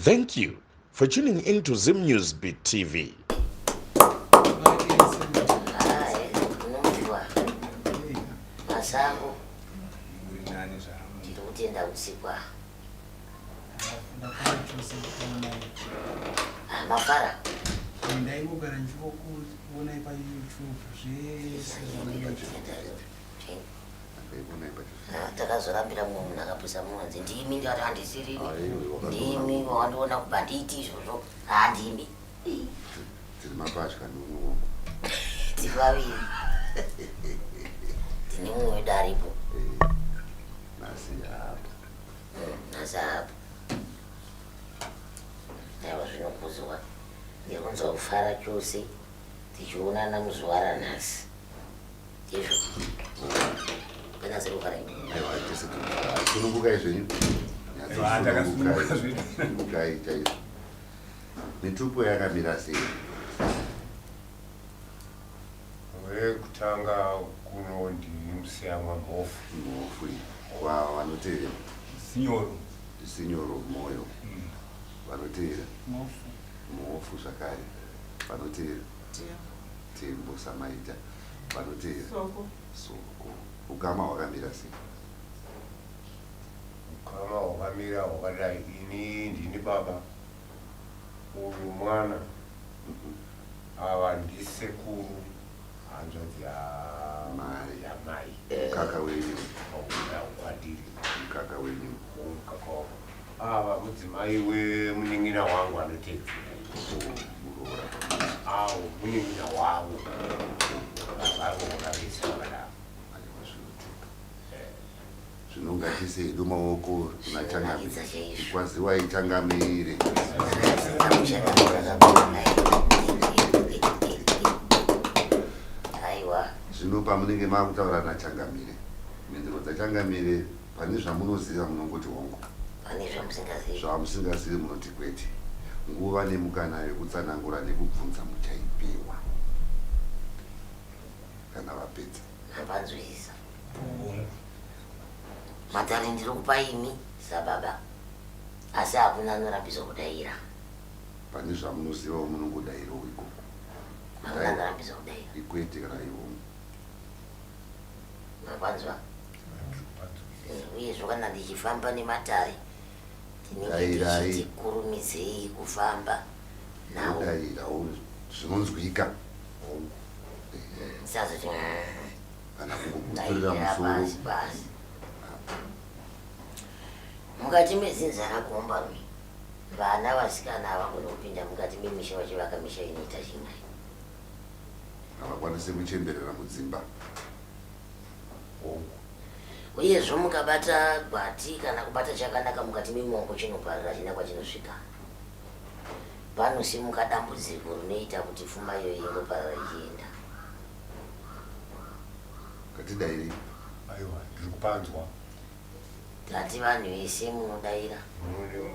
Thank you for tuning in to Zim News Beat TV. Mafara. Takazorambira munhu akapusa mwanzi ndimi ndati handisiri ndimi wandiona kubanditi izvozvo handimi tiri mapatya nomuoko tiri vaviri tine mumwe wedu aripo nhasi apa nhasi apa aiwa zvinokuzwa ndikunzwa kufara chose tichionana muzuva ranhasi izvo aiwa tese tunungukai zvenyu nyatsosunungukai chaizvo mitupo yakamira sei wekutanga kuno ndimusiyamwa mhofu vanotevera sinyoro moyo vanotevera mhofu zvakare vanotevera tembo samaita vanotevera soko ukama hwakamira sei ukama hwakamira hwakadai ini ndini baba uyu mwana ava ndisekuru hanzvadzi yamai mukaka wenyu kwandiri mukaka wenyu mukaka wavo ava mudzimai wemunin'ina wangu anotedza avo munin'ina wavo vavo vakavisa vakadaro zvinongatiseido maoko nachangamire ikwaziwai changamire zvino pamunenge makutaura nachangamire mhinduro dzachangamire pane zvamunoziva munongoti hongo zvamusingazivi munoti kwete nguva nemukana yekutsanangura nekubvunza muchaipiwa kana vapedza hapanzwisisa matare ndiri kupa imi sababa asi hakuna anorambisa kudaira pane zvamunozivawo munongodairawo ikoko hakuna anorambisa kudaira ikwete kana iwomo mapanzwa uyezvo kana ndichifamba nematare tinenge tichitikurumidzei kufamba nawo dairawo zvinonzwika sazoti kana kungomupfurira musoro basi mukati mezinza rakomba rwe vana vasikana havagoni kupinda mukati memisha vachivaka misha inoita chingai havakwanise kuchemberera mudzimba uyezvo mukabata gwati kana kubata chakanaka mukati memongo chinoparira china kwachinosvika panosimuka dambudziko rinoita kuti pfuma iyo ingoparira ichienda katidairei aiwa ndiri kupanzwa tati vanhu vese munodaira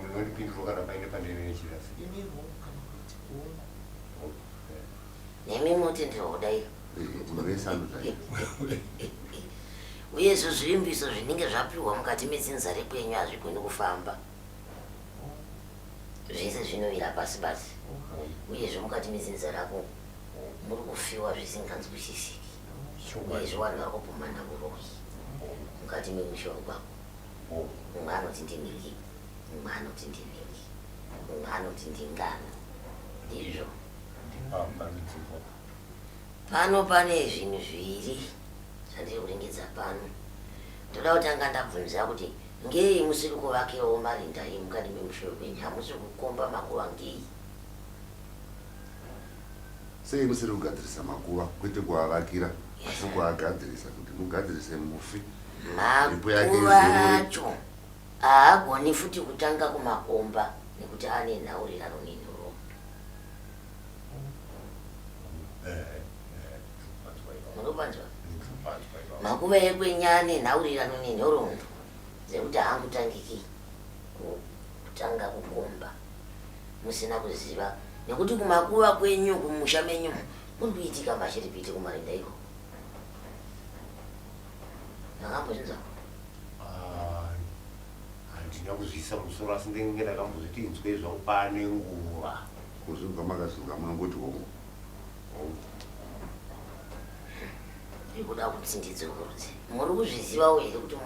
munondipindura kana paine pandinechirasi nemi munotenderwa kudaira unovesanuzai uyezvo zvivimbiso zvinenge zvapiwa mukati medzinza rekwenyu hazvigoni kufamba zvese zvinovira pasi pasi uyezvo mukati medzinza rako muri kufiwa zvisinganzwisisiki uyezvo vanhu vari kupumana uroyi mukati memusha wekwako mumwe anoti ndiniki mumwe anoti ndiniki mumwe anoti ndingano ndizvo pano pane zvinhu zviviri zvandiri kuringidza pano ndoda kutanga ndabvunza kuti ngei musiri kuvakewo marinda emukati memusha wekwenyu hamusiri kukomba makuva ngei sei musiri kugadzirisa makuva kwete kuavakira asi kuagadzirisa kuti mugadzirise mufi makuva acho haagoni futi kutanga kumakomba nekuti ane nhaurirano nenhuro munopanzwa makuva ekwenyu ane nhaurirano nenhoroondo dzekuti haangutangiki kutanga kukomba musina kuziva nekuti kumakuva kwenyu kumusha menyu muri kuitika mashiripiti kumarinda iko makambozvinzwa handina kuzvisa musoro asi ndenge ndakambozviti inzwe zvangu pane nguva kuzvinzwa makazvinzwa munongoti hongu ndikuda kuti ndidzokorose muri kuzvizivawo here kuti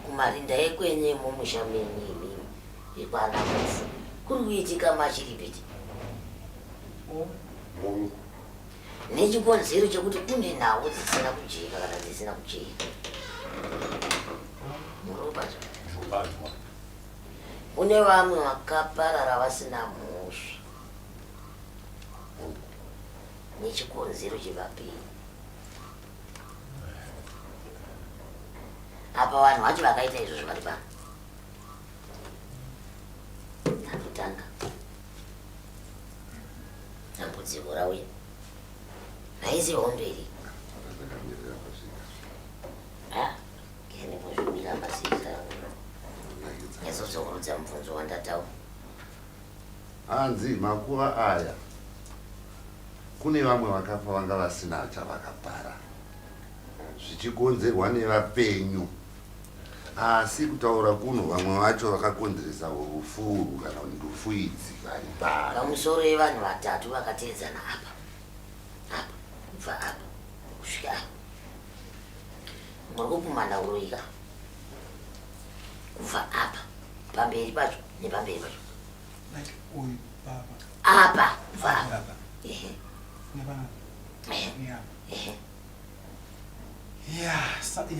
kumarinda ekwenye mumusha menini ikwana mufu kuri kuitika machiripiti nechikonzero chekuti kune nhau dzisina kujeka kana dzisina kucheka murobacho kune vamwe vakaparara vasina mhosva nechikonzero chevapiri apa vanhu vacho vakaita izvozvo vari pano ndakutanga dambudziko rauya naisi hondo iri kenepozvimira masika yazozorudza mubvunzo wandataura hanzi makuva aya kune vamwe vakafa vanga vasina chavakapara zvichikonzerwa nevapenyu asi kutaura kuno vamwe vacho vakakonzeresa rufuru kana kuti rufu idzi vari pano pamusoro yevanhu vatatu vakateedzana apa apa kubva apa kusvika apa muri kupumana uroika kubva apa pamberi pacho nepamberi pacho apa kubva apa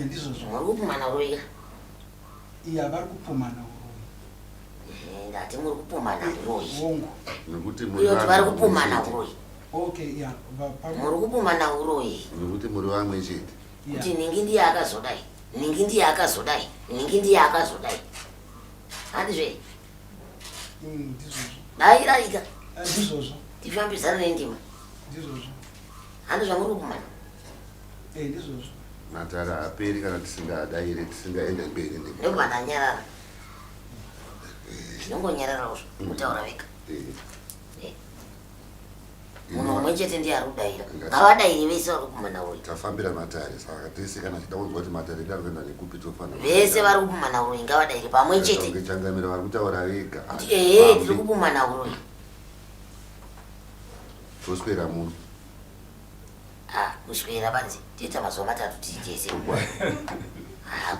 ndizvozvo muri kupumana uroika vari kupumana uroi ndati muri kupumana uroi wongo nekuti uyoti vari kupumana uroi muri kupumana uroi nekuti muri vamwe chete kuti ningi ndiye akazodai ningi ndiye akazodai ningi ndiye akazodai handizve ndizvozvo dairaika ndizvozvo tifambisana nendima ndizvozvo handi zvamuri kupumana ndizvozvo matara haperi kana tisingadayire tisingaenda mberi ndokubva ndanyarara ndongonyararawo kutaura vega munhu umwe chete ndiye ari kudayira ngavadayiri vese vari kupumana uroi tafambira matare saka tese kana chida kunzwa kuti matare ndari kuenda nekupi tofanira vese vari kupumana uroi ngavadayiri pamwe chete changamira vari kutaura vega tiri kupumana uroi toswera muno kuswera panzi tiita mazuva matatu tiri tese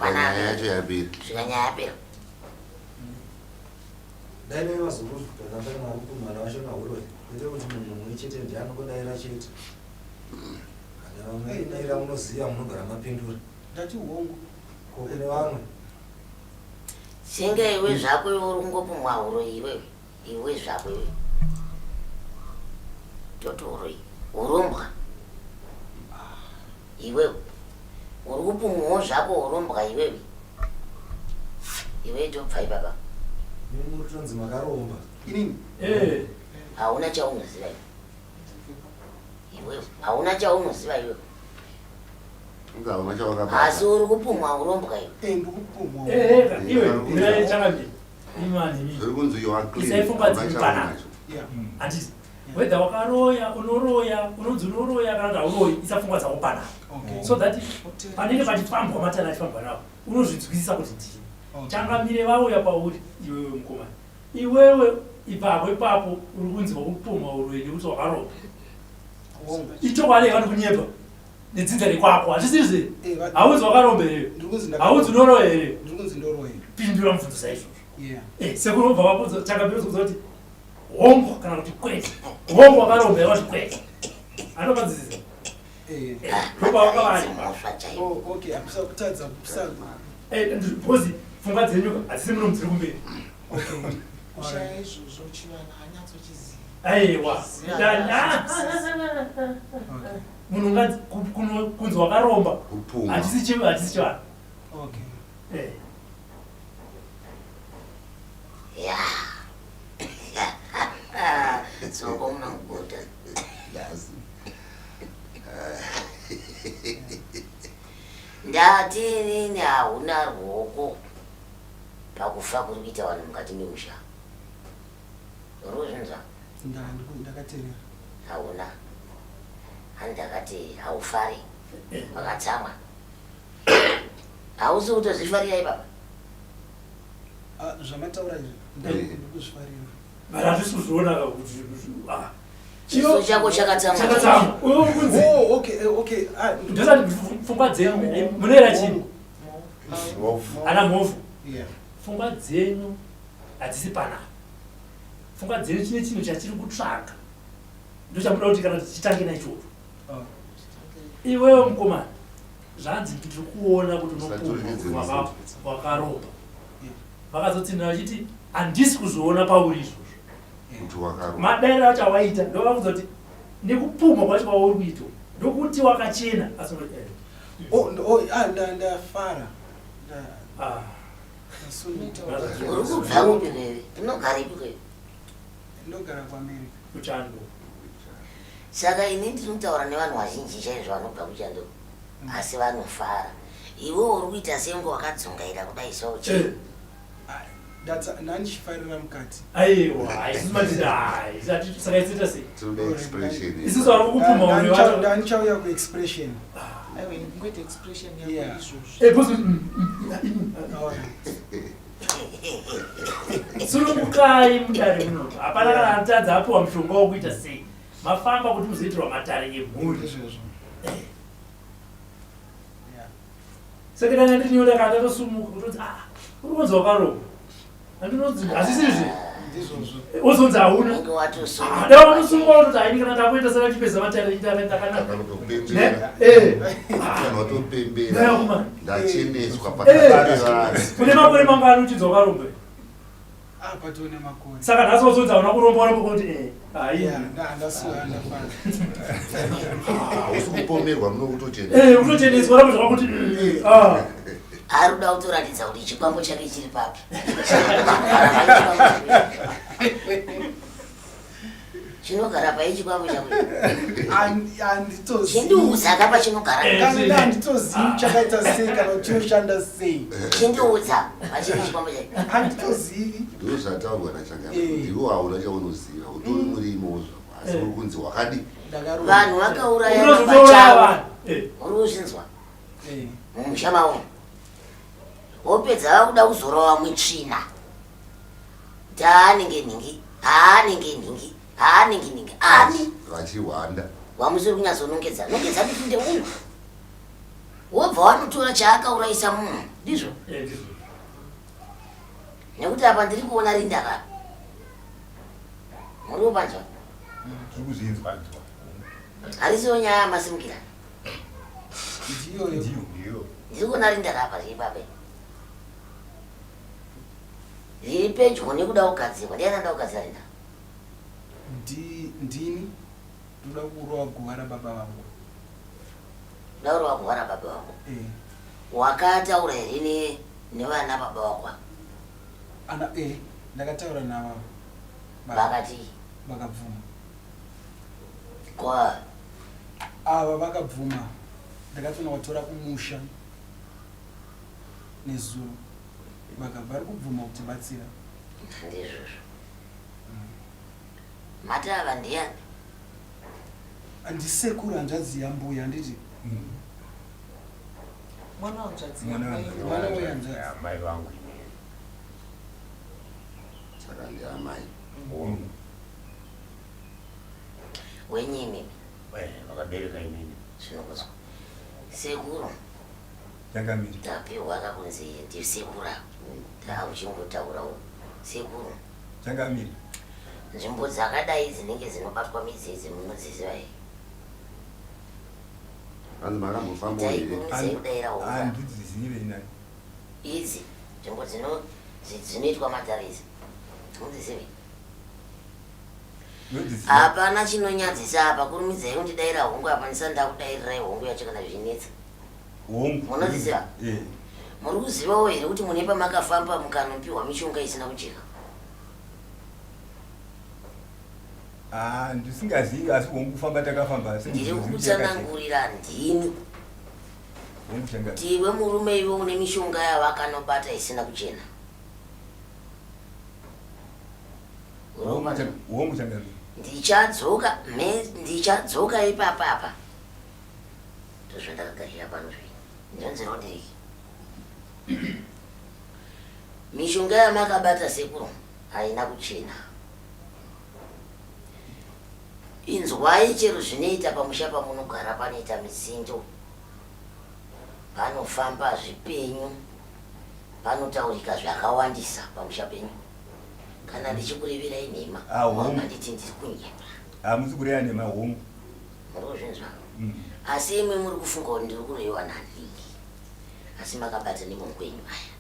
nyaya yacho yapera svika nyaya yapera daine vazokuzvikana pane varukumana vacho nauroi kwete kuti munhu mumwe chete ndianongodaira chete kana vamwe daira munoziva munogara mapindura ndati hongu kokune vamwe senge iwe zvako iwe uri kungopumwa uroi iwe zvako iwe toto uroi urombwa iwewe uri kupumwawo zvako urombwa iwewe iwe tobva ipapa muri tonzi makaromba inini hauna chaunoziva iwewe hauna chaunoziva iwewe ungaona chawakabata asi uri kupumwa urombwa iwe ndikupumwa iwe mirai chakambiri imani zviri kunzi isaifunga dziripana handiti whether wakaroya unoroya unonzi unoroya kana kuti hauroi isafungwa dzako panapa so that panenge pachifambwa matana achifambwa navo unozvinzwisisa kuti ndini changamire vauya pauri iwewe mukomana iwewe ipapo ipapo uri kunziwa kupumwa uroi nekuti wakaroya ichokwadi kana kunyepa nedzinza rekwako hachisizve haunzi wakaromba here haunzi unoroya here pindura mubvunzo saizvozvo sekunobva vabvunza changamire zokuza kuti hongo kana kuti kwete hongo wakaromba yavati kwete anokanzizisa ropa wakavani bhozi pfungwa dzenyu hadzisi muno mudziri kumberi aiwa munhu unganzi kunzi wakaromba hachisi chivanhu songo munangubuda ndati nini hauna ruoko pakufa kuri kuita vanhu mukati memusha urozvinzwa ndakateerera hauna handakati haufari wakatsamwa hausi kutozvifarira ipapa zvamataura izvi ndikuzvifarira but handisi kuzviona chiso chako chakatsamwa okay ndosati pfungwa dzenyu munoera chini ana mhovhu pfungwa dzenyu hadzisi panapa pfungwa dzenyu chine chinhu chatiri kutsvaga ndochamuda kuti kana tichitange naichocho iwewe mukomana zvanzi ndiri kuona kuti unopuva wakaropa vakazotsinira vachiti handisi kuzviona pauri izvozvo madairo acho awaita ndovakuudza kuti nekupumha kwacho kwauri kuita ndokuti wakachena asi ndafara uri kubva kupi kwewe unogaripi kwewe ndogara kuamerica kuchando saka ini ndinotaura nevanhu vazhinji chaizvo vanobva kuchando asi vanofara iwe uri kuita sengo wakadzongaira kudai sauchi nandichifarira mukati aiwa saka isita sei isusu vari kukupuma umwe wacho ndanichauya kuexpression sulubukai mudare muno hapana kana atadza apiwa mushonga wokuita sei mafamba kuti muzoitirwa matare emhuri saka dani ndinyoda kana tatosumuka kutoti uri kunzi wakarohwa andinonzi hazisizvi uzonzi hauna dava unosumuka kutoti haini kana ndakuita saka chipedza matare itare ndakanaka kune makore mangani uchinzi wakaromba patone makore saka nhasi wazonzi hauna kuromba unomuka kuti usikupomerwa munokutocheneswa rapo zvava kuti ari kuda kutoratidza kuti chikwambo chake chiri papi chinogara pai chikwambo chako chindiudza kapa chinogara handitozivi chakaita sei kana kuti chinoshanda sei chindiudza pachiri chikwambo chake handitozivi ndo zvataurwa nachanga iwo hauna chaunoziva utori murimo asi uri kunzi wakadi vanhu vakauraya pachavo uri kuzvinzwa mumusha mauno wopedza vakuda kuzora vamwe tsvina kuti haanenge nhingi ani vachihwanda wamusiri kunyatsonongedza kupinde munhu wobva wanotora chaakaurayisa munhu ndizvo nekuti apa ndiri kuona rindakapa muri kupanzwa harisiwo nyaya yamasimukirana ndiri kuona rindakapa riri pape riri pedyo nekuda kugadzirwa ndiani ada kugadzira rinda ndini ndoda kurowa guva rababa vangu dauro kuhwara baba wako wakataura here nevana baba wako ana ndakataura navo vakati vakabvuma kwa ava vakabvuma ndakatona watora kumusha nezuro vakabva vari kubvuma kuti batsira ndizvozvo mata ava ndiani andisekuru hanzvadzi yambuya handiti mwana wehanzvadzi mai vangu saka ndiamai wenyini vakabereka inini zvinokuzwa sekuru yakamiri tapiwa akakunzi ndisekuru tauchingotaurawo sekuru changamiri nzvimbo dzakadai dzinenge dzinobatwa midzi idzi munodziziva here vanhu makambofamba andidzizive inani idzi nzvimbo dzinoitwa matare idzi mudzizive hapana chinonyadzisa apa kurumidzai kundidaira hongu apa ndisanda kudairirai hongu yacho kana zvinetsa munodziziva muri kuzivawo here kuti mune pamakafamba mukanopiwa mishonga isina kujeka ndisingazivi asi hongu kufamba takafamba ndiri kukutsanangurira ndini kuti iwe murume iwe une mishonga yavakanobata isina kuchena hongu changamiri ndichadzoka ipapapa ndozvandakagarira pano zvino ndonzero ndiriki mishonga yamakabata sekuru haina kuchena. Inzwai chero zvinoita pamusha pamunogara panoita mitsindo, panofamba zvipenyu, panotaurika zvakawandisa pamusha penyu. Kana ndichikureverai nhema, manditi ndiri kunyema. Hamusi kureva nhema hongu. Muri kuzvinzwa? Asi imwe muri kufunga kuti ndiri kuroiwa nhandiki. Asi makabata nemaoko enyu aya.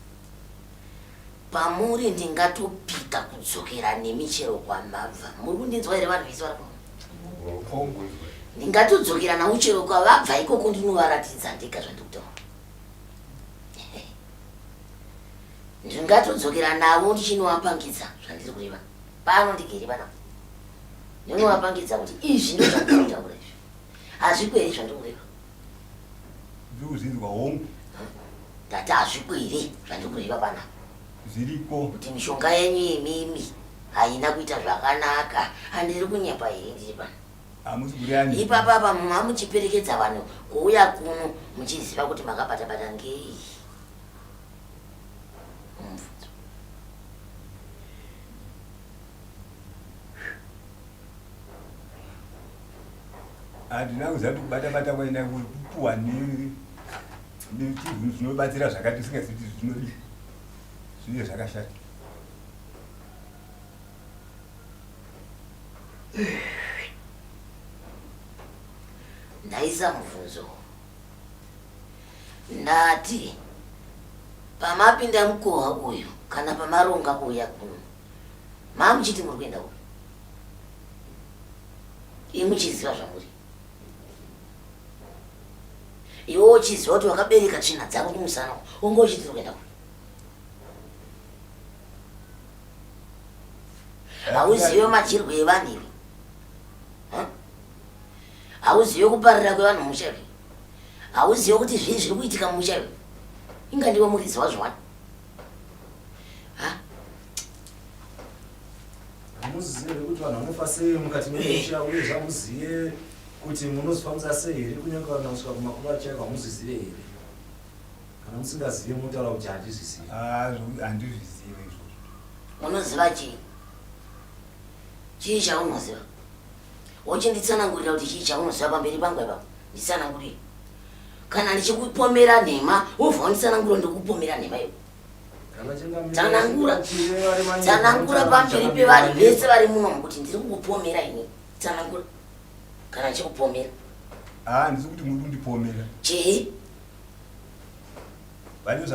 Pamuri ndingatopika kudzokera nemichero kwamabva. Muri kundinzwa here vanhu vese vari kuno? Ndingatodzokera nauchero kwavabva ikoko ndinovaratidza ndega zvandikutaura. Ndingatodzokera navo ndichinovapangidza zvandiri kureva. Pano ndigere panapa. Ndinovapangidza kuti izvi ndizvo zvandiri kutaura izvi. Hazvikweri zvandiri kureva. Ndiri kuzvinzwa hongu. Ndati hazvikweri zvandiri kureva panapa. Zviriko. Kuti mishonga yenyu yemimi haina kuita zvakanaka. Handiri kunyepa here ndiri pano. Hamusi kureva nhema. Ipapa muchiperekedza vanhu kuuya kuno muchiziva kuti makabata-bata ngei. Handina kuziva kuti kubata-bata kwaina kupuwa nechinhu zvinobatsira zvakati tisingazivi kuti zvinodii. Zvinenge zvakashata. Ndaisa mubvunzo. Ndati pamapinda mukohwa uyu kana pamaronga kuuya kuno, mamuchiti muri kuenda uyu. Imuchiziva zvamuri. Iwe uchiziva kuti wakabereka tsvina dzako kumusana, unge uchiti uri kuenda uyu. Hauzive madyirwo evanhu ivi. Hauzive kuparira kwevanhu mumusha ivi. Hauzive kuti zvii zviri kuitika mumusha ivi. Inga ndiwe muridzi wazvowani. Hamuzive kuti vanhu vanofa sei mukati memusha uye zvamuzive kuti munozofambisa sei here kunyange kana kusvika kumakuva chaiko hamuzizive here. Kana musingazive munotaura kuti handizvizive. Handizvizive izvozvo. Unoziva chii? Chii chaunoziva? Uchinditsanangurira kuti chii chaunoziva pamberi pangu ipapo. Nditsanangurire. Kana ndichikupomera nhema, wobva wanditsanangura ndikupomera nhema iyo. Tsanangura pamberi pevanhu vese vari muno kuti ndiri kukupomera ini. Tsanangura. Kana ndichikupomera. Handisi kuti muri kundipomera. Chii?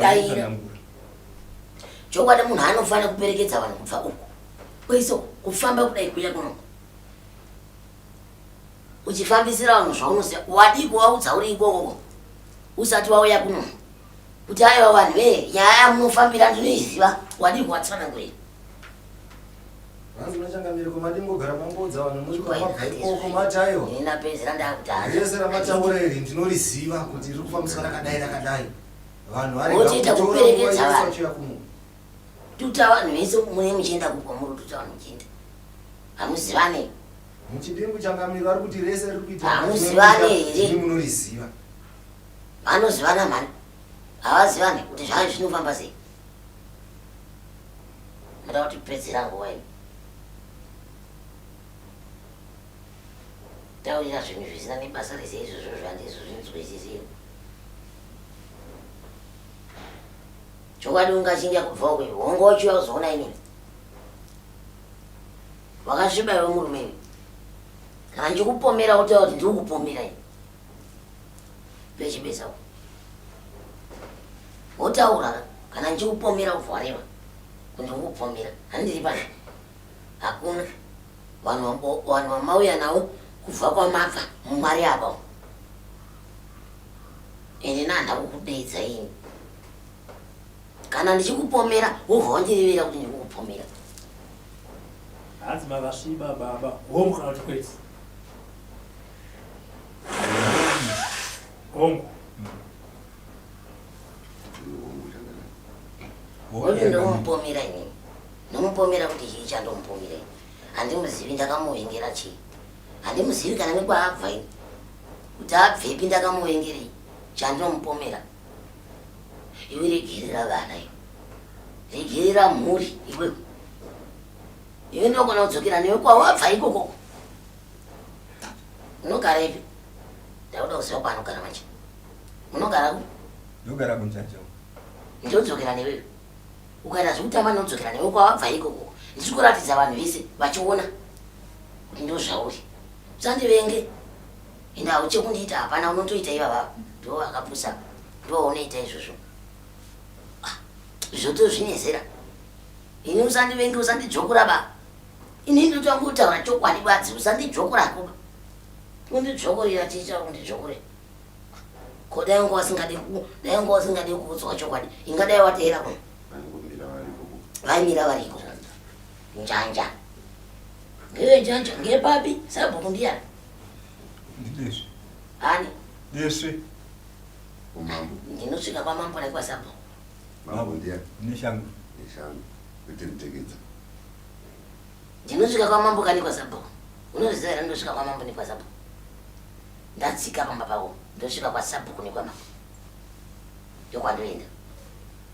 Daira. Chokwadi munhu anofanira kuperekedza vanhu kubva uku. Kwese kufamba kudai kuya kuno. Uchifambisira vanhu zvaunoziva, wadi kuvaudza uri ikoko usati wauya kuno. Kuti aiwa vanhu nyaya munofambira ndinoiziva, wadi kuvatsanangurira. Vanhu vanochangamira kumadingogara mangodza vanhu muzvikwamabva ikoko mati aiwa. Ndinapedzera ndakutadza. Rese ramataura iri ndinoriziva kuti riri kufambiswa rakadai. Vanhu vochiita kuperekedza vanhu. Tuta vanhu vese mune muchienda kukwamuri tuta vanhu muchienda. Hamuzivane. Muchidingu changamiro ari kuti rese riri kuita. Hamuzivane here. Munoriziva. Vanozivana mani. Havazivane kuti zvangu zvinofamba sei. Muda kuti pedzera nguva ino. Taurira zvinhu zvisina nebasa rese izvozvo zvandizvo zvinzwisisira. Chokwadi ungachinja kubva uku hongo uchiuya kuzoona inini. Wakasviba iwe murume iwe. Kana ndichikupomera utaura kuti ndiri kukupomera ini. Pechibesa uku. Wotaura kana ndichikupomera ubva wareva kuti ndiri kukupomera. Handiri pano. Hakuna. Vanhu vamauya navo kubva kwamabva muMwari apa. Ende nanda kukudeedza ini. Kana ndichikupomera wobva wandirevera kuti ndiri kukupomera. Hanzi makasviba baba. Hongu kana kuti kwete. Hongu. Woti ndomupomera inini. Ndomupomera kuti chii chandomupomera ini. Handimuzivi ndakamuhengera chii. Handimuzivi kana nekwaabva ini. Kuti abvepi ndakamuhengerei. Chandinomupomera. Iwe regerera vana iwe. Regerera mhuri iwewe. Iwe ndokona kudzokera newe kwawabva ikoko. Unogara ipi? Ndauda kuziva kwaanogara manje. Unogara ku? Ndogara kunjaja. Ndodzokera newe. Ukaita zvekutamba ndodzokera newe kwawabva ikoko. Ndichikuratidza vanhu vese vachiona kuti ndozvauri. Usandivenge. Enda uchekundiita hapana unotoita ivava. Ndo vakapusa. Ndo unoita izvozvo. Zvoto zvinezera. Ini usandivenge usandidzvokura ba. Ini ndotangutaura chokwadi badzi usandidzvokura ko. Undidzvokorera ticha undidzvokore. Kodai wanga wasingade kuudzwa chokwadi. Ingadai wateera kuno. Vaimira variko. Njanja. Ngewe njanja ngepapi sabhuku ndiyani. Ndideswe. Ani? Deswe. Ndinosvika kwamambo naikwa sabhuku. Mambo ndiyani. Neshangu. Neshangu. Kuti nditegedza. Ndinosvika kwamambo kanikwa sabhuku. Unoziva here ndosvika kwamambo nekwa sabhuku. Ndatsika pamba pavo. Ndosvika kwasabhuku nekwamambo. Ndokwandoenda.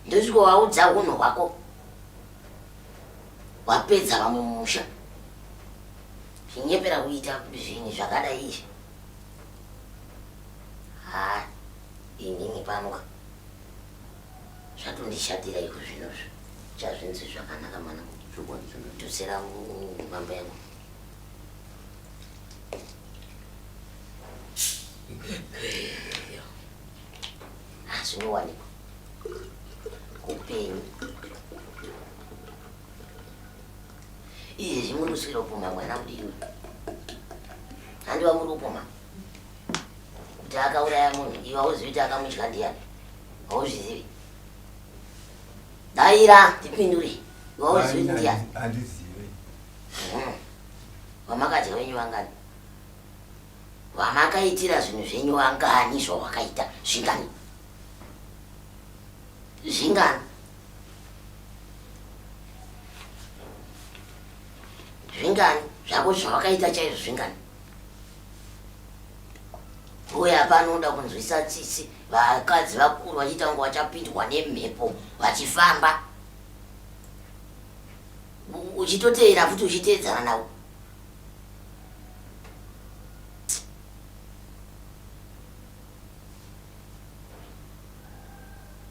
Ndosvika waudza unhu hwako. Wapedza vamwe mumusha. Zvinyepera kuita zvinhu zvakadai izvi. Inini panoka. Zvatondishatira iko zvinozvo. Chazvinzi zvakanaka mwana. Tusera mumba yangu. Zvinowanikwa. Kupenyu. Izvi muri kusvira upoma mwana mudiwe. Handiwa muri upoma. Kuti akauraya munhu iwe hauzivi kuti akamudya ndiani. Hauzvizivi. Daira tipindure. Iwe hauzivi kuti ndiani. Handizivi. Wamakadya wenyu vangani. Wamakaitira zvinhu zvenyu vangani zvawakaita zvingani. Zvingani. Zvingani zvako zvawakaita chaizvo zvingani. Uye hapana unoda kunzwisa tsitsi vakadzi vakuru vachiita kunge vachapindwa nemhepo vachifamba. Uchitoteera futi uchiteedzana navo.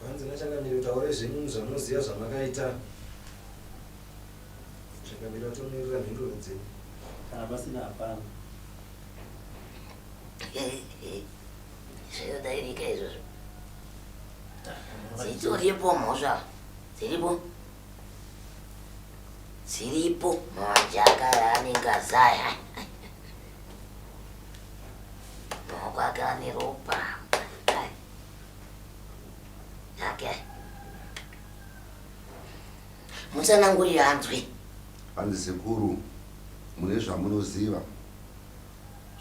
Hanzi nachangamiri utaure zvenyu zvamunoziva zvamakaita. Chakamira tomirira mhinduro dzenyu. Kana pasina hapana. Zvinodairika izvozvo. Dzitoripo mhosva. Dziripo. Dziripo majaka yaanenge azaya. Maoko ake ane ropa. Okay. Musanangurira hanzwi. Hanzi sekuru mune zvamunoziva.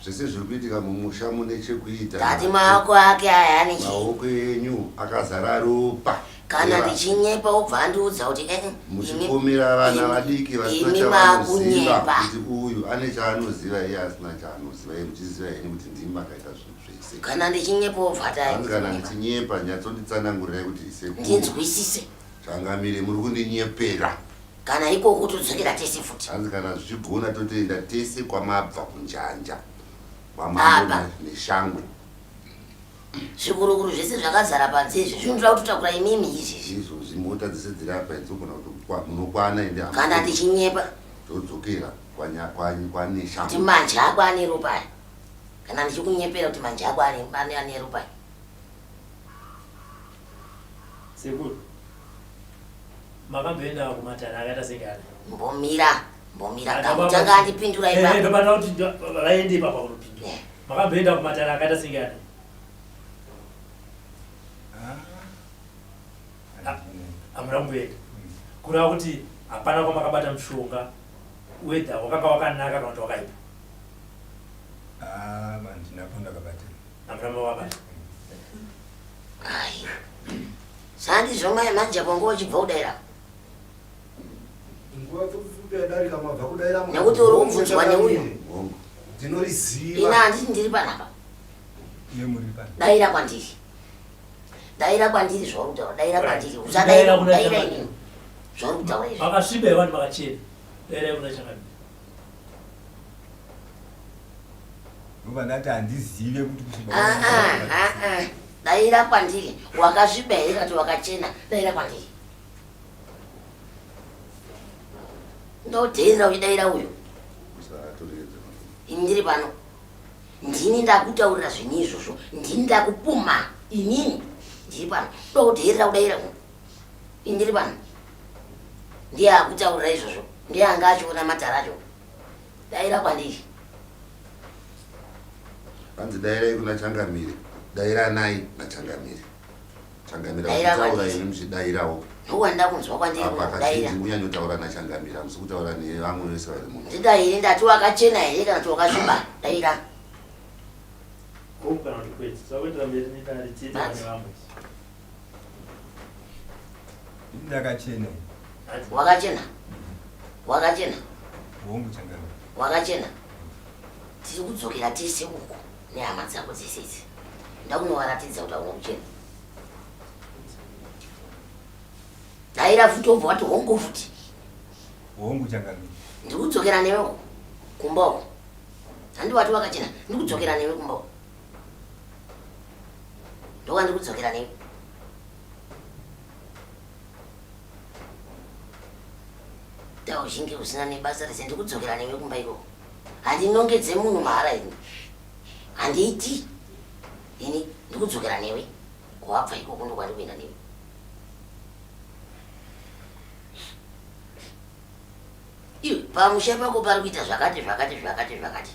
Zvese zviri kuitika mumusha mune chekuita. Tati maoko ake aya ane chii? Maoko enyu akazara ropa. Kana ndichinyepa ubva andiudza kuti muchipomera vana vadiki vasina chavanoziva kuti uyu ane chaanoziva iye asina chaanoziva iye muchiziva henyu kuti ndimi makaita zvinhu zvese. Kana ndichinyepa ubva hanzi kana ndichinyepa nyatsonditsanangurirai kuti sekuru ndinzwisise. Changamire muri kundinyepera. Kana ikoko todzokera tese futi. Hanzi kana zvichigona totoenda tese kwamabva kunjanja. Kwamambo neshangu. Zvikurukuru zvese zvakazara panze izvi zvinoda kutotakura imimi izvi. Izvozvi mota dzese dziri apa idzogona kuti munokwana ende kana ndichinyepa todzokera kwaneshangu. Kuti manje ako ane ropa. Kana ndichikunyepera kuti manje ako ane ropa. Sekuru. Makamboenda kumatara akaita sengani. Mbomira kamutanga andipindura ipapo. Ndopanda kuti vaende ipapo kunopindura. Makamboenda kumatara akaita sengani. Hamuna kumboenda. Kureva kuti hapana kwamakabata mushonga. Wedha wakanga wakanaka kana kuti wakaipa. Ndinapo ndakabata. Hamuna mawabata. Ai. Sandizvo mai manje pongo uchibva kudaira. Nguva tokudarika mabva kudaira. Nekuti uri kubvunzwa neuyo. Ndinoriziva. Ina handiti ndiri panapa. Nemuri pana. Daira kwandiri. Daira kwandiri zvauri kutaura. Daira kwandiri. Usadaira kudaira inini. zvauri kutaura izvi vakasviba vanhu vakachena dairai kuna changamire ngoba ndati handizive kuti daira kwandiri wakasviba here kati wakachena daira kwandiri ndodheerera uchidaira uyo ini ndiri pano ndini ndakutaurira zvinhu izvozvo ndini ndakupuma inini ndiri pano ndokudheerera kudaira uyo ini ndiri pano ndiye akutaurira izvozvo ndiye anga achiona matara acho daira kwandiri hanzi dairai kuna Changamire daira nai naChangamire Changamire akutaura ini muchidairawo ndokwanda kunzwa kwandiri daira munyanyotaura naChangamire hamusi kutaura nevamwe vese vari muno ndidaire ndati wakachena here kana kuti wakasviba daira kana kuti kwete sakuitira mberi nidari tiite vane vamwe ndakachena wakachena wakachena hongu Changamire wakachena tiri kudzokera tese uko nehama dzako dzese idzi ndakunowaratidza kuti auna kuchena daira futi obva wati hongu futi hongu Changamire ndiri kudzokera newe kumbako handi wati wakachena ndiri kudzokera newe kumbako ndoka ndiri kudzokera newe tauzhinge usina nebasa rese ndiri kudzokera newe kumba ikoko handinongedze munhu mahara ini handiiti ini ndiri kudzokera newe kwabva ikoko ndokwandi kuenda newe iwe pamusha pako pari kuita zvakati zvakati zvakati zvakati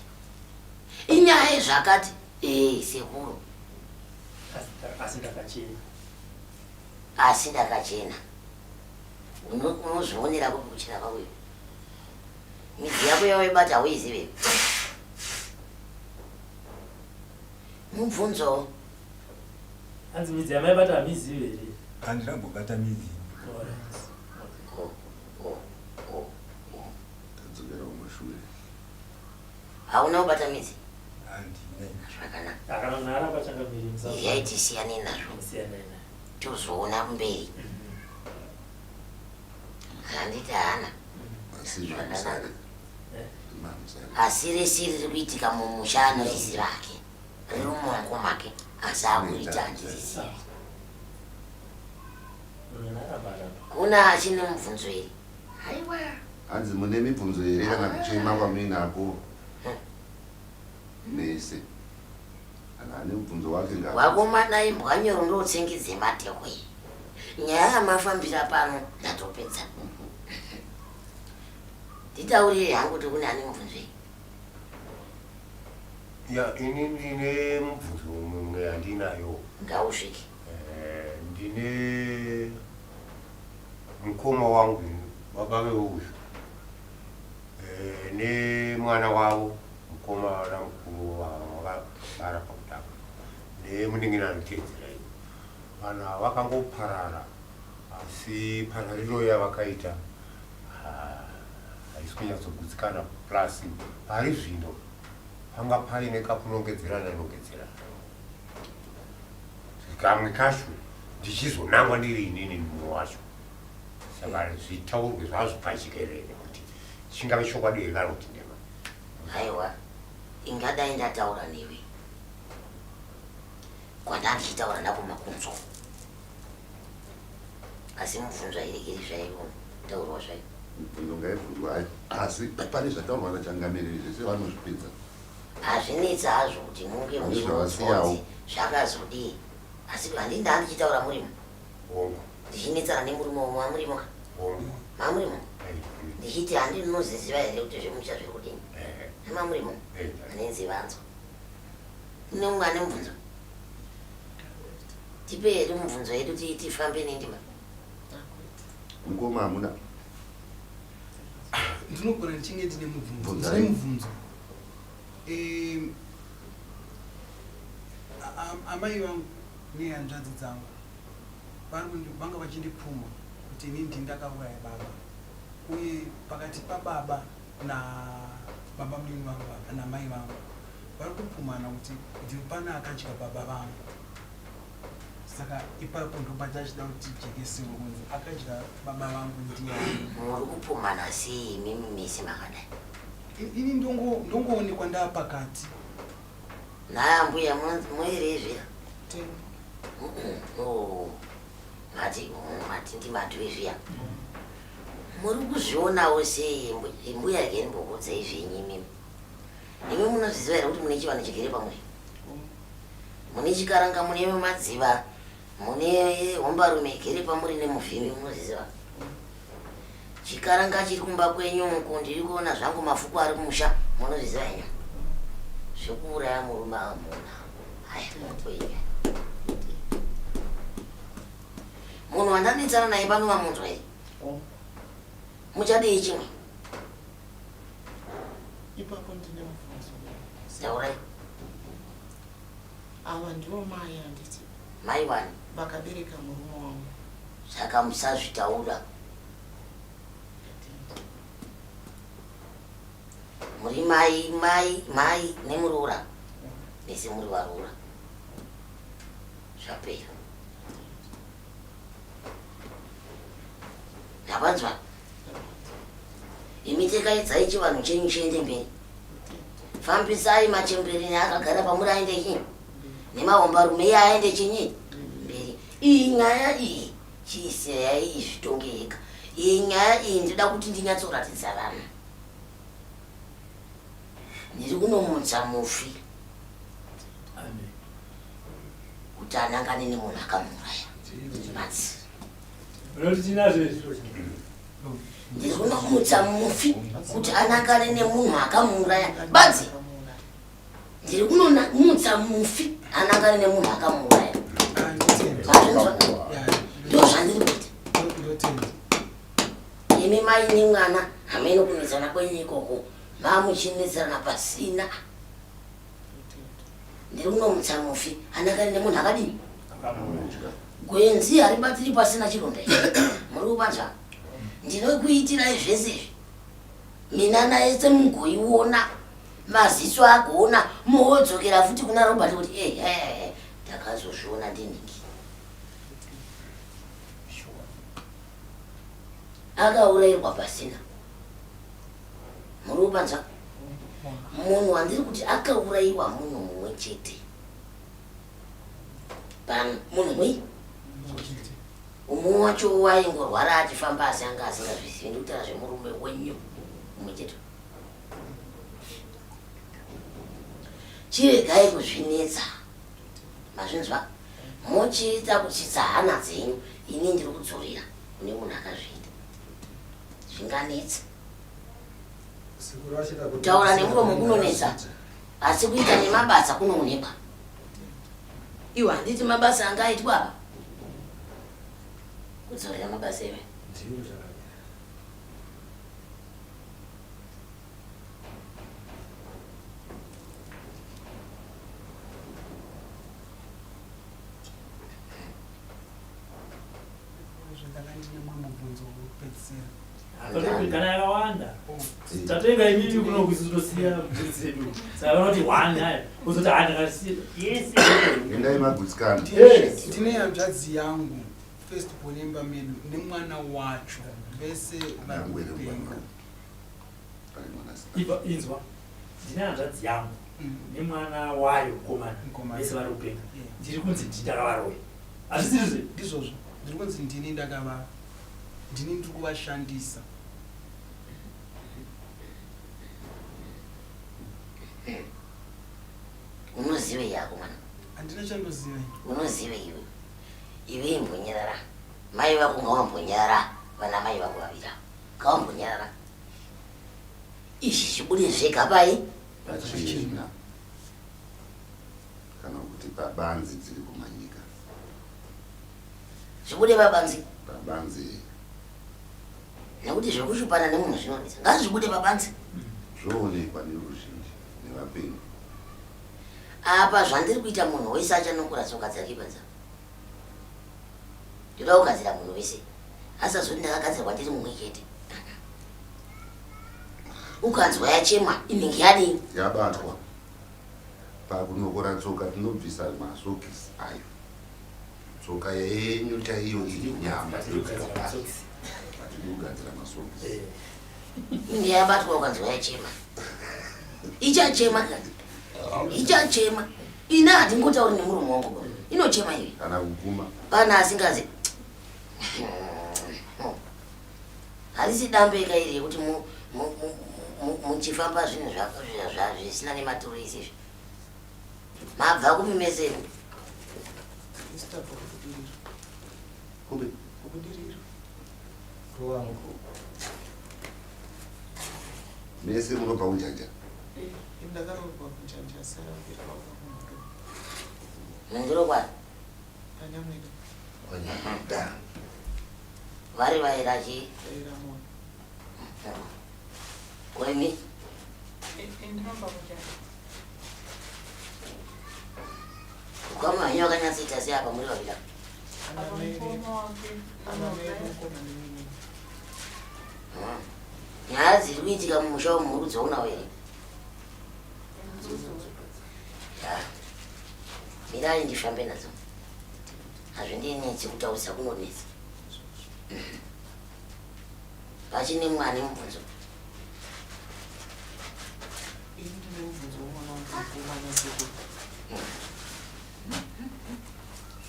inyaya yezvakati sekuru asi ndakachena unozvionera kuti kuchena kwakuyo midzi yako yawaibata hauizive mubvunzo hanzi midzi yamaibata hamizive here handinambobata midzi tadzokera kumashure hauna kubata midzi handine zvakanaka akanonhara pachangamiri yaitisiyanei nazvo tozoona kumberi handiti hana asi rese riri kuitika mumusha anoriziva ake riri mumaoko make asi akuita handirizivi kuna achine mubvunzo here haiwa hanzi mune mibvunzo here kana kuchema kwamuinako mese kana ane mubvunzo wake wakomana imbwanyoro ndotsengedze matekwe nyaya yamafambira pano ndatopedza nditaurire hangu kuti kune ane mubvunzo ya ini ndine mubvunzo mumwe handinayo ngausvike ndine mukoma wangu baba veuyu nemwana wavo mukoma namukuru vakabara pakutanga nemuningina anotedzera ivo vanhu vakangoparara asi parariro yavakaita haisi kunyatsogutsikana plus pari zvino panga paine kakunongedzerana nongedzerana kamwe kacho ndichizonangwa ndiri inini mumwe wacho saka zvitaurwe zvazvo pachikerere kuti chingave chokwadi here kana kuti ndema haiwa ingadai ndataura newe kwandandichitaura nako makunzo asi mubvunzo airekeri zvaivo taurwa zvaivo mibvunzo ngaibvunzwa asi pane zvataurwa naChangamire zvese vanozvipedza hazvinetsi hazvo kuti munge muchivasiyawo zvakazodii asi handii ndandichitaura murimo ndichinetsana nemurimo umwe wamurimo ka mamurimo ndichiti handi ndinoziziva here kuti zvemusha zviri kudini nemamurimo anenzivanzo kune mumwe ane mubvunzo tipe hedu mubvunzo yedu tifambe nendima mukoma hamuna ndinogona ndichinge ndine mubvunzo amai vangu nehanzvadzi dzangu vanga vachindipfuma kuti ini ndindakauraya baba uye pakati pababa nababa mudini vangu namai vangu vari kupfumana kuti ndipana akadya baba vangu saka ipapo ndobva achida kuti jekesero kunzi akadya baba vangu ndiani. Muri kupumana sei mimi mese makadai? Ini ndongoonekwa ndaapakati. Naya mbuya muerezvera. Mati ndimadwezviya. Muri kuzvionawo sei mbuya genimbokudza izvenyi mimi? Imi munozviziva here kuti mune chivanhu chigere pamwe? Mune chikaranga, mune madziva, mune hombarume igere pamuri nemuvhimi, munozviziva? Chikaranga chiri kumba kwenyu uko ndiri kuona zvangu mafuku ari kumusha, munozviziva henyu? Zvekuuraya murume amuna. Haya, mutoinya. Munhu wandaditsana naye pano mamunzwa here? Muchadei chimwe? Ipapo ndine mubvunzo. Taurai. Ava ndivo mai handiti. Mai wani? Vakabereka murume wangu. Saka musazvitaura. Muri mai nemurura. Mese muri varura. Zvapera. Ndavanzwa. Imi tekaidzai chivanhu chenyu chiende mberi. Fambisai machembereni akagara pamuri aende chinyi. Nemahombarume iye aende chinyi mberi. Iyi nyaya iyi chiisiyai zvitongeka. Iyi nyaya iyi ndida kuti ndinyatsoratidza vanhu. Ndiri kunomutsa mufi kuti anangane nemunhu akamuraya. Matsi. Ndiri kunomutsa mufi kuti anangane nemunhu akamuraya. Badzi. Ndiri kunomutsa mufi anangane nemunhu akamuraya. Ndo zvandiri kuita. Imi mai nemwana hamene kunetsana kwenyu ikoko. Mamuchinetsana pasina. Ndiri kunomutsa mufi anangane nemunhu akadini? Gwenzi haribatiri pasina chironda ichi. Muri kubanzwa? Ndinokuitirai zvese izvi. Mina naye semugoiona. Maziso agoona. Muodzokera futi kuna Robert kuti takazozviona ndiningi. Akaurayirwa pasina. Muri kubanzwa? Munhu wandiri kuti akaurayiwa munhu mumwe chete. Munhu mwe? Umwe wacho waingorwara achifamba asi anga asingazvizivi ndikutaura zvemurume wenyu mumwe chete. Chiregai kuzvinetsa. Mazvinzwa? Muchiita kuchitsa hana dzenyu. Ini ndiri kudzorera kune munhu akazviita. Zvinganetsa. Kutaura nemuromo kunonetsa. Asi kuita nemabasa kunoonekwa. Iwo handiti mabasa angaitwa apa. Kudzorera mabasa iwe. Kana yakawanda tatenga imini kuno kuzotosiya mudzedu saka vanoti one haya kuzoti handakasiya yes endai magutsikana. Ndine hanzvadzi yangu first born emba medu nemwana wacho vese varikupenga. inzwa ndine hanzvadzi yangu nemwana wayo komana vese vari kupenga. Ndiri kunzi ndakavaroya hazvisizve ndizvozvo ndiri kunzi ndini ndakavara. Ndini ndiri kuvashandisa. Unozive yako mwana? Handina chandoziva. Unozive iwe? Iwe imbonyerara. Mai vako ngawambonyerara. Vana mai vako vavira. Ngawambonyerara. Izvi zvibude zvega pai? Pachina. Kana kuti pabanzi dziri kumanyika. Zvibude pabanzi? Pabanzi. Nekuti zvekushupana nemunhu zvinonetsa. Ngazvibude pabanzi. Zvoonekwa neruzhinji nevapenyu. Apa zvandiri kuita munhu wese achanokura tsoka dzake panza. Ndoda kugadzira munhu wese. Asazoti ndakagadzirwa ndiri mumwe chete. Ukanzwa yachema inenge yadini? Yabatwa. Pakunokora tsoka tinobvisa masokisi ayo. tsoka yenyu chaiyo iri nyama kugadzira masokisi ndiyabatwa ukanzwa yachema ichachema ichachema ina hatingotauri nemuromo wangu inochema ivi kana kuguma pana asingazi harisi dambeka iri yekuti muchifamba zvinhu zvisina nematuro isizvi mabva kupi meseni mese munobva kunjanja ndakaroorwa kunjanja mungiro kwani anyamwida vari vairachi airamona kwemi ndinobva kunjanja kwamanya wakanyatsoita seapa muri vavida nyaya dziri kuitika mumusha umu muri kudzaunawo here mirai ndifambe nadzo hazvindinetsi kutaurisa kunonetsa vachine mwani mubvunzo ini ndine mubvunzo womwana wangukumana sekuru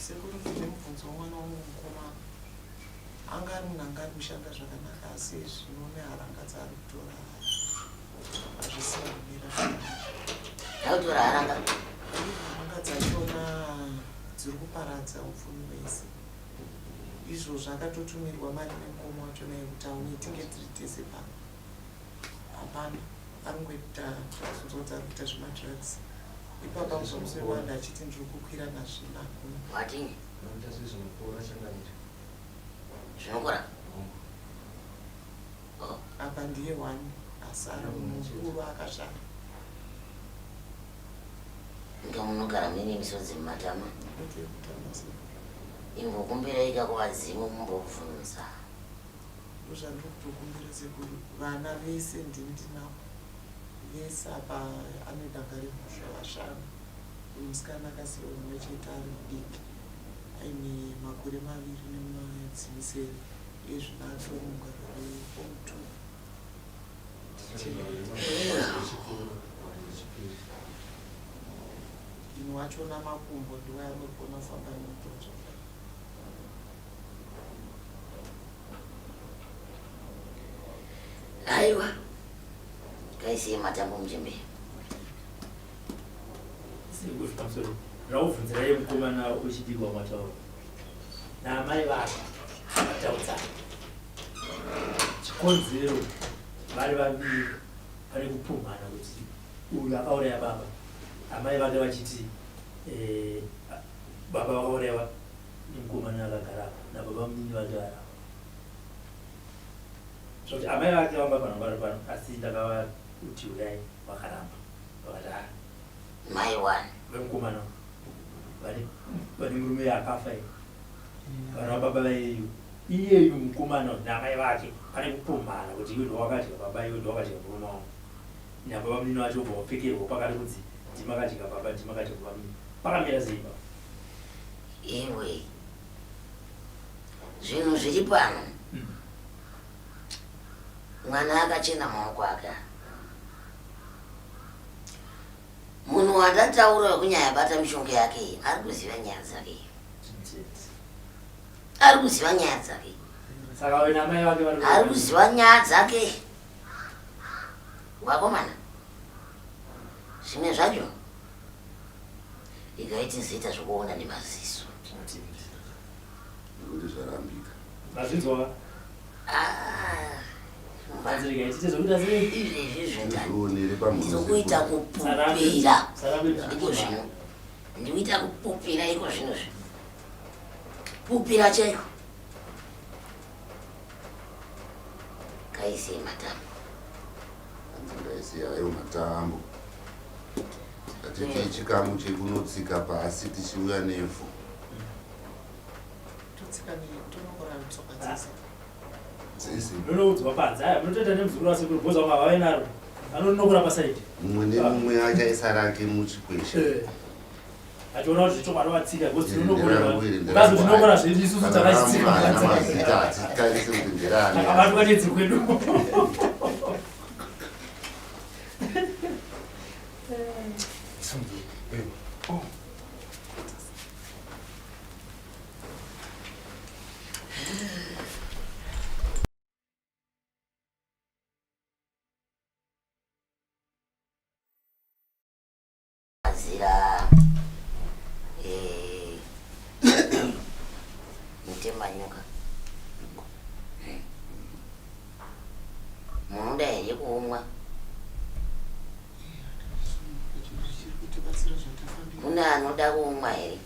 sekuru ndine mubvunzo womwana wangu mukomana anga ari munhu anga ari kushanda zvakanaka asi zvinone haranga dzaari kutora hazvisina kumira autora haranga anga dzachona dziri kuparadza upfumi wese izvo zvakatotumirwa mari nemukoma wachona yekuti aune tinge tiri tese pano hapana aringoita zvazonzodza ari kuita zvemadrugs ipapa muzomusoro wanda achiti ndiri kukwira nazvinakuna watini zvinokora changaita zvinokora apa ndiye wani asi ari munhu mukuru akashanda nga munogara mune misodzi mumatama ndotoekutamasi imbokumbiraika kuvadzimu mumbobvunza ndozvandiri kutokumbira sekuru vana vese ndinavo vese apa ane danga remhosva vashanu musikana akasiya mumwe chete ari mudiki aine makore 2 nemadzimiseri ezvina atori mugariro wefomu 2 ino wachona makumbo ndiwo anogona kufamba nemutoto aiwa kaisiye matambo mujembei sikupamusoro raubvunzira yemukomana uchidikwa matauro naamai vake vataudzana chikonzero vari vaviri pane kupumhana kuti uyu akauraya baba amai vake vachiti baba vakaurayiwa nemukomana akagara nababa munini vake varapa zvokuti amai vake vamba pano vari pano asi ndakava kuti uyai vakaramba vakati mai wani vemukomana vane murume akafa vana baba vayeyu iyeyu mukomana namai vake pane kupumhana kuti iwe ndowakatika baba iwe ndowakatika murume wangu nababa munini wacho ubva wapfekerwa pakati kunzi ndimakatika baba ndimakatika baba munini pakamira sei baba iwe zvinhu zviri pano mwana akachena maoko ake munhu wandataura kunyaya bata mishonga yake ari kuziva nyaya dzake ari kuziva nyaya dzake saka we namai vake ari kuziva nyaya dzake wakomana zvimwe zvacho ikaiti zita zvokuona nemaziso nekuti zvarambika mazvinzwa vanzirikaitite zvokuita sei izvezvi zvionere zvinokuita kupupira iko zvino ndikuita kupupira iko zvino zvino pupira chaiko kaisiye matambo anzingaisiyayo matambo atiti chikamu chekunotsika pasi tichiuya nevhu totsika tonongora tsoka dzese dzese munoudzwa panze aya munotoita nemuzukuru wasekuru bhoza wanga vave naro anonokora pasaidi mumwe nemumwe achaisa rake muchikwesha achiona kuti zvichokwadi watsika because tinonogona ukazi tinogona zvedu isusu takazitikaakabatwa nedzi kwedu Manyuka munda here kuumwa muna anoda kuumwa here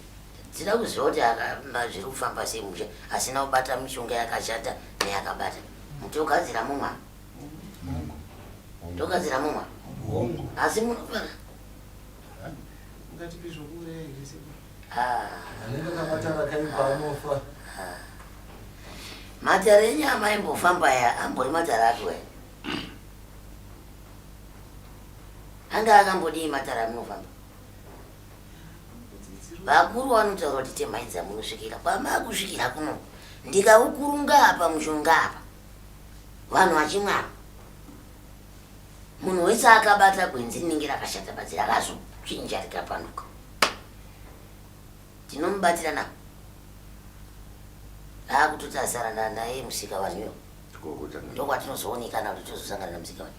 dzida kuziva kuti zviri kufamba sei musha asina kubata mishonga yakashata neyakabata mutogadzira mumwa togadzira mumwa asi munofana matara enyama aimbofamba ya ambori matara atwe anga akambodii matara amunofamba vakuru vanotaura kuti temaidza munosvikira kwamakusvikira kuno ndikaukurunga apa mushonga apa vanhu vachimwa munhu wese akabata gwenzi rinenge rakashata badzi rakazochinja rikapanduka tinomubatira nao akutoti asara naye musika wanyo ndokwatinozoonekana kuti tozosangana na musika wanyo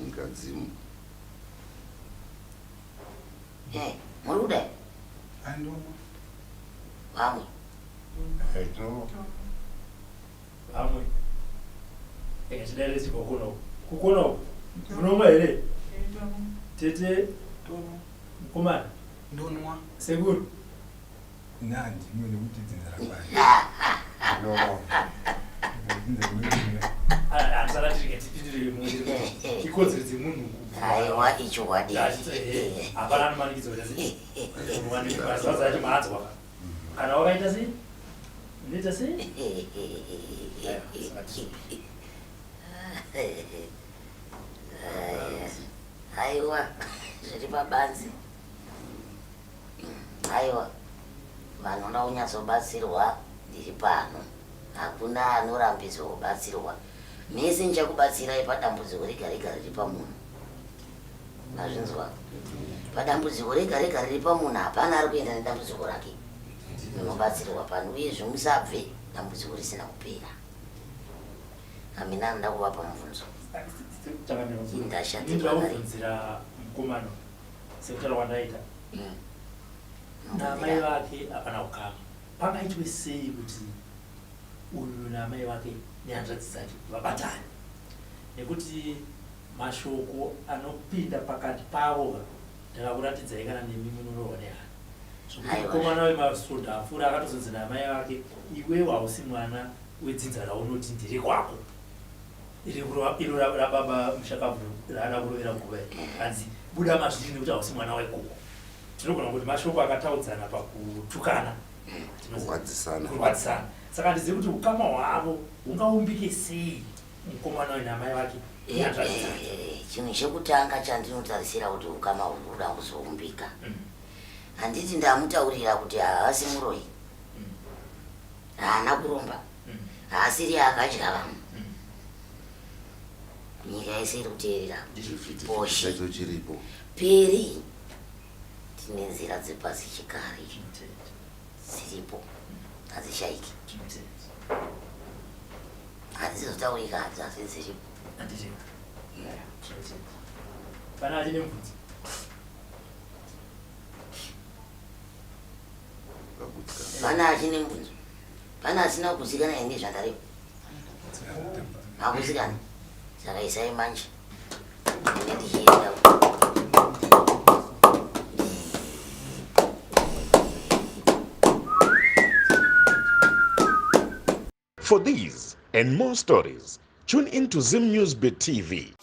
ngadzimu muri kudai vamwe vamwe tidairesiva kukonawo munomwa here tete mukomana ndonwa sekuru nandi mwene kuti dzinza hatisana tiriketipindire ikodzero dzemunhu aiwa icho wadi hapana anomanikidzo kuti mahadzwa kana wakaita sei unoita sei aiwa zviri pabanzi aiwa vanoda kunyatsobatsirwa ndiri pano hakuna anorambidzwa kubatsirwa mese nichakubatsirai padambudziko rega rega riri pamunhu mazvinzwa padambudziko rega rega riri pamunhu hapana ari kuenda nedambudziko rake munobatsirwa pano uyezve musabve dambudziko risina kupera amina anoda kuvapa mubvunzo ndakubvunzira mukomano sekutaura kwandaita namai vake hapana kukama pangaitwe sei kuti uyu namai vake nehanzvadzi dzake vabatane nekuti mashoko anopinda pakati pavo ndakakuratidzai kana nemi munorohwa nehana mukomana wemasunda afura akatozonzi namai vake iwewo hausi mwana wedzinza raunoti ndiri kwako iro rababa mushakabvu raada kurovera nguva hanzi buda mazviri nekuti hausi mwana wekoko tinogona kuti mashoko akataudzana pakutukana kurwadzisana saka ndizive kuti ukama hwavo hungaumbike sei mukomana wenamai vake chinhu chekutanga chandinotarisira kuti ukama hunoda kuzoumbika handiti ndamutaurira kuti haasi muroyi haana kuromba haasiri akadya vanhu nyika yese iri kuteerera poshe peri tine nzira dzepasi chigare dziripo hadzishaiki hadzizotaurika hadzi asi dziripo pana achine mvudzi pana achine mbunzo pana asina kuzikana enge zvandarepo hakuzikana saka isai manje ine ndichienda For these and more stories, tune in to Zim News Bit TV